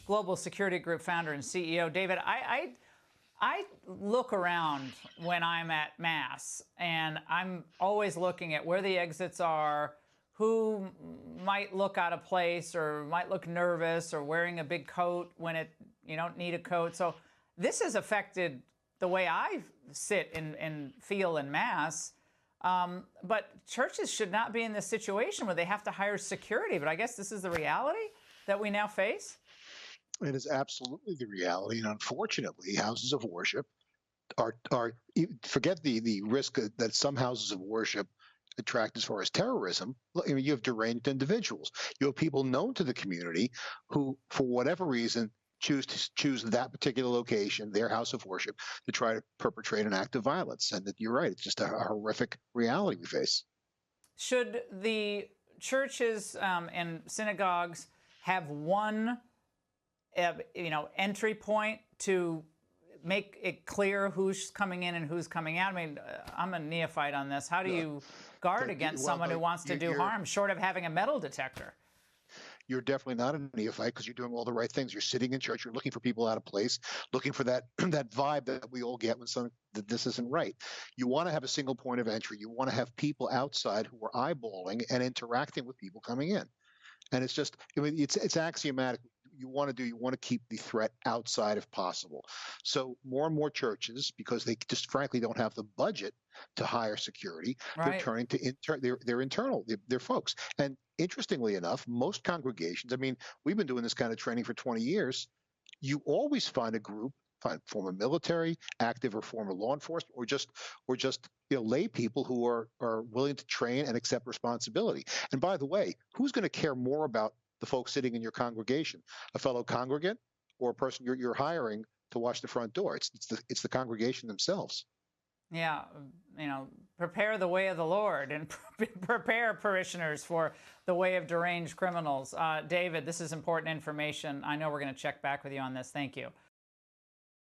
Global Security Group founder and CEO. David, I look around when I'm at Mass, and I'm always looking at where the exits are, who might look out of place or might look nervous or wearing a big coat when you don't need a coat. So this has affected the way I sit and feel in Mass. But churches should not be in this situation where they have to hire security. But I guess this is the reality that we now face. It is absolutely the reality. And unfortunately, houses of worship are forget the risk that some houses of worship attract as far as terrorism. I mean, you have deranged individuals. You have people known to the community who, for whatever reason, choose that particular location, their house of worship, to try to perpetrate an act of violence. And that you're right, it's just a horrific reality we face. Should the churches and synagogues have one entry point to make it clear who's coming in and who's coming out? I mean, I'm a neophyte on this. How do you guard against someone who wants to do harm, short of having a metal detector? You're definitely not a neophyte because you're doing all the right things. You're sitting in church. You're looking for people out of place, looking for that vibe that we all get when that this isn't right. You want to have a single point of entry. You want to have people outside who are eyeballing and interacting with people coming in. And it's just, I mean, it's axiomatic. You want to keep the threat outside if possible. So more and more churches, because they just frankly don't have the budget to hire security, right, they're turning to their internal, their folks. And interestingly enough, most congregations, I mean, we've been doing this kind of training for 20 years. You always find a group, former military, active or former law enforcement, or just lay people who are willing to train and accept responsibility. And by the way, who's going to care more about the folks sitting in your congregation, a fellow congregant or a person you're hiring to watch the front door? It's the congregation themselves. Yeah, prepare the way of the Lord and prepare parishioners for the way of deranged criminals. David, this is important information. I know we're going to check back with you on this. Thank you.